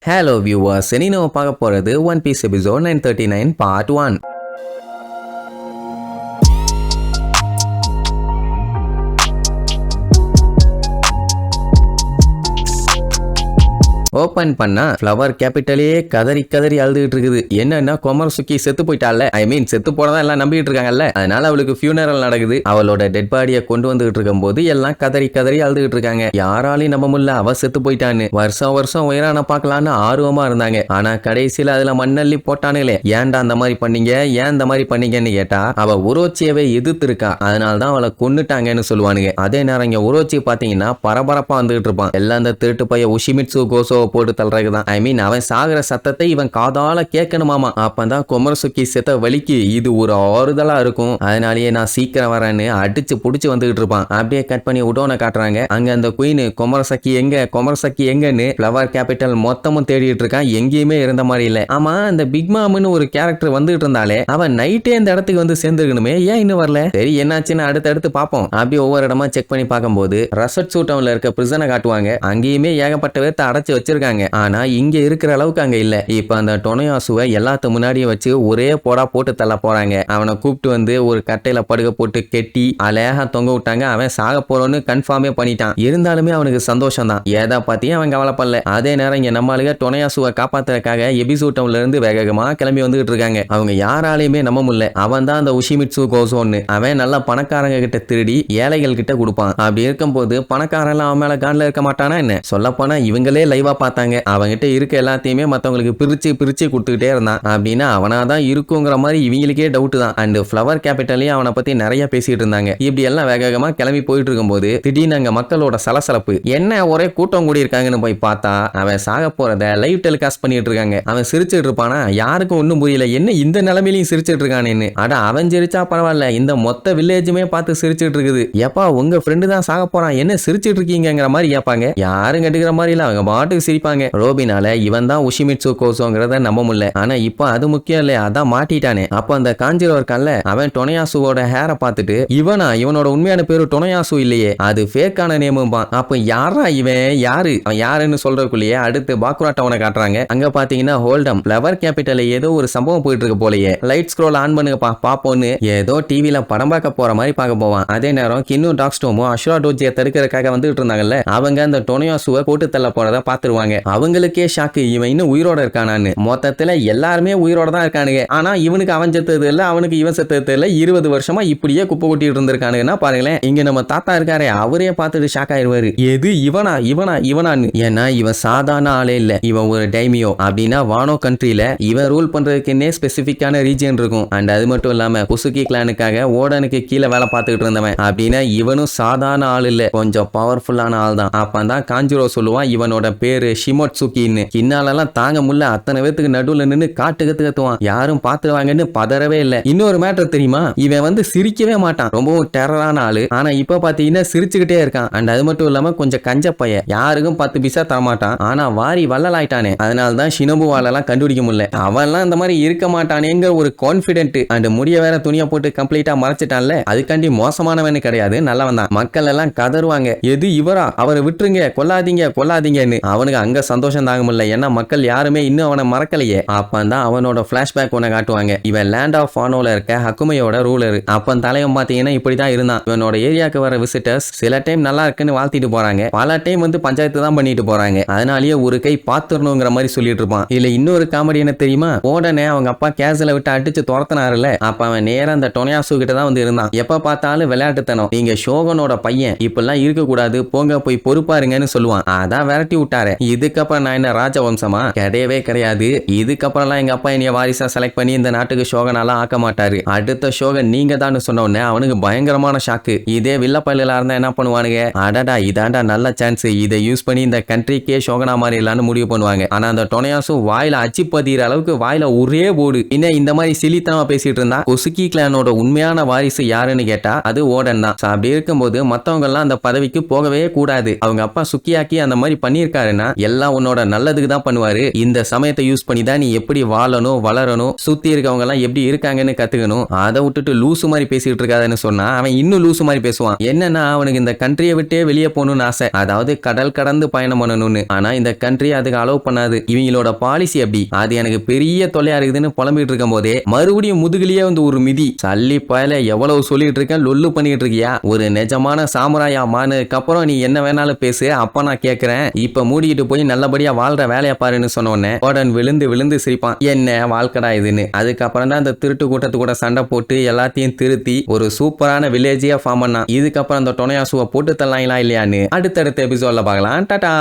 Hello viewers, இனி நம்ம பார்க்க போறது One Piece episode 939 part 1. Open பண்ணா ஃப்ளவர் கேபிட்டலே கதறி கதறி அழுதுகிட்டு இருக்குது. என்னன்னா கொமரசுக்கி செத்து போயிட்டால, ஐ மீன் செத்து போனதான் எல்லாம் நம்பிட்டு இருக்காங்கல்ல, அதனால அவளுக்கு ஃபியூனரல் நடக்குது. அவளோட டெட் பாடியை கொண்டு வந்துகிட்டு இருக்கும் போது எல்லாம் கதறி கதறி அழுதுகிட்டு இருக்காங்க. யாராலையும் நம்ப முடியல, அவ செத்து போயிட்டான்னு. வருஷம் வருஷம் உயரான பாக்கலான்னு ஆர்வமா இருந்தாங்க. ஆனா கடைசியில அதுல மண்ணள்ளி போட்டானுங்களே, ஏன்டா அந்த மாதிரி பண்ணீங்க, ஏன் இந்த மாதிரி பண்ணீங்கன்னு கேட்டா அவ உரோச்சியவே எதிர்த்து இருக்கா, அதனாலதான் அவளை கொன்னுட்டாங்கன்னு சொல்லுவானுங்க. அதே நேரம் இங்க உரோச்சி பாத்தீங்கன்னா பரபரப்பா வந்துகிட்டு இருப்பான். எல்லாம் அந்த திருட்டு பைய உஷிமிட்சு கோசோ போட்டு தள்ளுறதுதான். ஐ மீன் அவன் சாகுற சத்தத்தை இவன் காதால கேட்கணுமாமா. அப்பதான் கொமரசுக்கி செத்த வலிக்கு இது ஒரு ஆறுதலா இருக்கும், அதனாலேயே நான் சீக்கிரம் வரேன்னு அடிச்சு புடிச்சு வந்துகிட்டு இருப்பான். அப்படியே கட் பண்ணி உடோனை காட்டுறாங்க. அங்க அந்த குயின் கொமரசக்கி எங்க, கொமரசக்கி எங்கன்னு ஃப்ளவர் கேபிட்டல் மொத்தமும் தேடிட்டு இருக்கான். எங்கேயுமே இருந்த மாதிரி இல்ல. ஆமா, அந்த பிக் மாம்னு ஒரு கேரக்டர் வந்துட்டு இருந்தாலே அவன் நைட்டே இந்த இடத்துக்கு வந்து சேர்ந்துருக்கணுமே, ஏன் இன்னும் வரல? சரி என்னாச்சுன்னு அடுத்தடுத்து பார்ப்போம். அப்படியே ஒவ்வொரு இடமா செக் பண்ணி பார்க்கும்போது ரசட் சூட்டவுன்ல இருக்க பிரிசனை காட்டுவாங்க. அங்கேயுமே ஏகப்பட்ட பேர்த்த அடைச்சு வச்சிருக்காங்க. ஆனா இங்க இருக்கிற அளவுக்கு அங்க இல்ல. இப்ப அந்த டொனயாசுவை எல்லாத்து முன்னாடியே வச்சு ஒரே போடா போட்டு தள்ள போறாங்க. அவனை கூப்பிட்டு வந்து ஒரு கட்டையில படுக போட்டு கெட்டி அழகா தொங்க விட்டாங்க. அவன் சாக போறோன்னு கன்ஃபார்மே பண்ணிட்டான். இருந்தாலுமே அவனுக்கு சந்தோஷம் தான், ஏதா பாத்தியும் அவன் கவலைப்படல. அதே நேரம் இங்க நம்மளுக்கு டொனயாசுவை காப்பாத்துறதுக்காக எபிசூட்டம்ல இருந்து வேகமா கிளம்பி வந்துகிட்டு இருக்காங்க. அவங்க யாராலையுமே நம்ப முடியல. அவன் தான் அந்த உஷிமிட்சு கோசோன்னு. அவன் நல்லா பணக்காரங்க கிட்ட திருடி ஏழைகள் கிட்ட கொடுப்பான். அப்படி இருக்கும் போது பணக்காரன் அவன் மேல கான்ல இருக்க மாட்டானா என்ன? சொல்ல போனா இவங்களே லைவா பார்த்தாங்க. அவங்கிட்ட இருக்க எல்லாத்தையுமே மத்தவங்களுக்கு பிரிச்சு பிரிச்சு கொடுத்துக்கிட்டே இருந்தான். அப்படின்னா அவனாதான் இருக்குங்கிற மாதிரி இவங்களுக்கே டவுட் தான். அண்ட் ஃப்ளவர் கேபிட்டலையும் அவனை பத்தி நிறைய பேசிட்டு இருந்தாங்க. இப்படி எல்லாம் வேகமா கிளம்பி போயிட்டு இருக்கும்போது திடீர்னு அங்க மக்களோட சலசலப்பு, என்ன ஒரே கூட்டம் கூடி இருக்காங்கன்னு போய் பார்த்தா அவன் சாக போறத லைவ் டெலிகாஸ்ட் பண்ணிட்டு இருக்காங்க. அவன் சிரிச்சிட்டு இருப்பானா, யாருக்கும் ஒன்னும் புரியல, என்ன இந்த நிலைமையிலையும் சிரிச்சிட்டு இருக்கானேன்னு. அட அவன் சிரிச்சா பரவாயில்ல, இந்த மொத்த வில்லேஜுமே பார்த்து சிரிச்சிட்டு இருக்குது. எப்பா உங்க ஃப்ரெண்டு தான் சாக போறான், என்ன சிரிச்சிட்டு இருக்கீங்கிற மாதிரி கேட்பாங்க. யாரும் கட்டுக்கிற மாதிரி இல்ல, அவங்க பாட்டுக்கு சிரிப்பாங்க. ரோபினால இவன் தான் உஷிமிட்சு கோசோங்கிறத நம்ப முடியல. ஆனா இப்ப அது முக்கியம் இல்ல, அதான் மாட்டிட்டானே. அப்ப அந்த காஞ்சிரோ இருக்கான்ல, அவன் டொனயாசுவோட ஹேரை பார்த்துட்டு இவனோட உண்மையான பேரு டொனயாசு இல்லையே, அது ஃபேக்கான நேமும்பான். அப்ப யாரா இவன், யாரு அவன் யாருன்னு சொல்றதுக்குள்ளேயே அடுத்து பாக்குரா டவுனை காட்டுறாங்க. அங்க பாத்தீங்கன்னா ஹோல்டம் ஃப்ளவர் கேபிட்டல்ல ஏதோ ஒரு சம்பவம் போயிட்டு இருக்கு போலயே. லைட் ஸ்க்ரோல் ஆன் பண்ணுங்கப்பா பாப்போன்னு ஏதோ டிவில படம் பார்க்க போற மாதிரி பார்க்க போவான். அதே நேரம் கின்னு டாக்ஸ்டோமும் அஷ்ரா டோஜியை தடுக்கிறதுக்காக வந்துட்டு இருந்தாங்கல்ல, அவங்க அந்த டொனயாசுவை போட்டு தள்ள போறத பாத்துருவாங்க. அவங்களுக்கே ஷாக்கு, இவன் இன்னும் உயிரோட இருக்கானான்னு. மொத்தத்துல எல்லாருமே உயிரோட தான் இருக்கானுங்க. ஆனா இவனுக்கு அவன் செத்தது இல்ல, அவனுக்கு இவன் செத்தது இல்ல. 20 வருஷமா இப்படியே குப்பை கொட்டிட்டு இருந்திருக்கானுங்கன்னா பாருங்களேன். இங்க நம்ம தாத்தா இருக்காரே, அவரே பார்த்துட்டு ஷாக் ஆயிருவாரு. எது இவனா இவனா இவனான்னு. ஏன்னா இவன் சாதாரண ஆளே இல்ல, இவன் ஒரு டைமியோ. அப்படின்னா வானோ கண்ட்ரில இவன் ரூல் பண்றதுக்குன்னே ஸ்பெசிபிக்கான ரீஜன் இருக்கும். அண்ட் அது மட்டும் இல்லாம புசுகி கிளானுக்காக ஓடனுக்கு கீழே வேலை பார்த்துக்கிட்டு இருந்தவன். அப்படின்னா இவனும் சாதாரண ஆள் இல்ல, கொஞ்சம் பவர்ஃபுல்லான ஆள் தான். அப்பதான் காஞ்சிரோ சொல்லுவான் இவனோட பேரு ஷிமோட்சுகின்னு. கின்னாலெல்லாம் தாங்க முடியல, அத்தனை பேத்துக்கு நடுவுல நின்று காட்டு கத்துவான். யாரும் பாத்துருவாங்கன்னு பதறவே இல்ல. இன்னொரு மேட்டர் தெரியுமா, இவன் வந்து சிரிக்கவே மாட்டான், ரொம்பவும் டெரரான ஆளு. ஆனா இப்ப பாத்தீங்கன்னா சிரிச்சுக்கிட்டே இருக்கான். அண்ட் அது மட்டும் இல்லாம கொஞ்சம் கஞ்ச பைய, யாருக்கும் 10 பைசா தரமாட்டான். ஆனா வாரி வள்ளலாயிட்டானே, அதனாலதான் ஷினோபுவாலெல்லாம் கண்டுபிடிக்க முடியல. அவன்லாம் இந்த மாதிரி இருக்க மாட்டானேங்கிற ஒரு கான்பிடென்ட். அண்ட் முடிய வேற துணியை போட்டு கம்ப்ளீட்டா மறைச்சிட்டான்ல, அதுக்காண்டி மோசமானவனு கிடையாது, நல்லவன் தான். மக்கள் எல்லாம் கதறுவாங்க, எது இவரா, அவரை விட்டுருங்க, கொல்லாதீங்க கொல்லாதீங்கன்னு. அவனுக்கு அங்க சந்தோஷம் தாங்க முடியல, ஏன்னா மக்கள் யாருமே இன்னும் அவனை மறக்கலையே. அப்பந்தான் அவனோட பிளாஷ்பேக் ஒண்ணு காட்டுவாங்க. இவன் லேண்ட் ஆஃப் ஆனோல இருக்க ஹக்குமையோட ரூலர். அப்ப தலைவன் பாத்தீங்கன்னா இப்படிதான் இருந்தான். இவனோட ஏரியாவுக்கு வர விசிட்டர்ஸ் சில டைம் நல்லா இருக்குன்னு வாழ்த்திட்டு போறாங்க, பல டைம் வந்து பஞ்சாயத்து தான் பண்ணிட்டு போறாங்க. அதனாலேயே ஒரு கை பாத்துறணுங்கிற மாதிரி சொல்லிட்டு இருப்பான். இல்ல இன்னொரு காமெடி என்ன தெரியுமா, உடனே அவங்க அப்பா கேஸ்ல விட்டு அடிச்சு துரத்தினாருல, அப்ப அவன் நேரம் அந்த டொனயாசு கிட்ட தான் வந்து இருந்தான். எப்ப பார்த்தாலும் விளையாட்டுத்தனம், நீங்க ஷோகனோட பையன், இப்பெல்லாம் இருக்க கூடாது, போங்க போய் பொறுப்பாருங்கன்னு சொல்லுவான். அதான் விரட்டி விட்டாரு. இதுக்கப்புறம் நான் என்ன ராஜவம்சமா? கிடையவே கிடையாது. இதுக்கப்புறம்லாம் எங்க அப்பா என்னைய வாரிசா செலக்ட் பண்ணி இந்த நாட்டுக்கு ஷோகனாலாம் ஆக்க மாட்டாரு. அடுத்த ஷோகன் நீங்க தான் சொன்ன உடனே அவனுக்கு பயங்கரமான ஷாக்கு. இதே வில்ல பயிலா இருந்தா என்ன பண்ணுவானுங்க, அடடா இதாண்டா நல்ல சான்ஸ், இதை யூஸ் பண்ணி இந்த கண்ட்ரிக்கே ஷோகனா மாதிரி இல்லான்னு முடிவு பண்ணுவாங்க. ஆனா அந்த டொனயாசு வாயில அச்சு பதிகிற அளவுக்கு வாயில ஒரே போடு. இன்னும் இந்த மாதிரி சிலித்தனமா பேசிட்டு இருந்தா கொசுகி கிளானோட உண்மையான வாரிசு யாருன்னு கேட்டா அது ஓடன் தான். அப்படி இருக்கும்போது மத்தவங்க எல்லாம் அந்த பதவிக்கு போகவே கூடாது. அவங்க அப்பா சுக்கியாக்கி அந்த மாதிரி பண்ணியிருக்காருன்னா எல்லாம் உன்னோட நல்லதுக்கு தான் பண்ணுவாரு. இந்த சமயத்தை யூஸ் பண்ணி தான் நீ எப்படி வாழணும், வளரணும், சுத்தி இருக்கவங்க எல்லாம் எப்படி இருக்காங்கன்னு கத்துக்கணும். அதை விட்டுட்டு லூசு மாதிரி பேசிட்டு இருக்காதுன்னு சொன்னா அவன் இன்னும் லூசு மாதிரி பேசுவான். என்னன்னா அவனுக்கு இந்த கண்ட்ரியை விட்டே வெளியே போகணும்னு ஆசை, அதாவது கடல் கடந்து பயணம் பண்ணணும்னு. ஆனா இந்த கண்ட்ரி அதுக்கு அலோவ் பண்ணாது. இவங்களோட பாலிசி அப்படி. அது எனக்கு பெரிய தொல்லையா இருக்குதுன்னு புலம்பிட்டு இருக்கும் போதே மறுபடியும் முதுகுலயே வந்து ஒரு மிதி. சல்லி பயல எவ்வளவு சொல்லிட்டு இருக்கேன், லொல்லு பண்ணிட்டு இருக்கியா? ஒரு நிஜமான சாமுராயா மானதுக்கு அப்புறம் நீ என்ன வேணாலும் பேசு, அப்ப நான் கேக்குறேன். இப்ப மூடிட்டு போய் நல்லபடியா வாழ்ற வேலையை பாருன்னு சொன்ன உடனே கோடன் விழுந்து விழுந்து சிரிப்பான். என்ன வாழ்க்கடா இதுன்னு. அதுக்கப்புறம் தான் அந்த திருட்டு கூட்டத்து கூட சண்டை போட்டு எல்லாத்தையும் திருத்தி ஒரு சூப்பரான வில்லேஜியா ஃபார்ம் பண்ணான். இதுக்கப்புறம் அந்த டொனையாசுவை போட்டு தள்ளாங்களா இல்லையான்னு அடுத்தடுத்த எபிசோட்ல பார்க்கலாம். டாடா.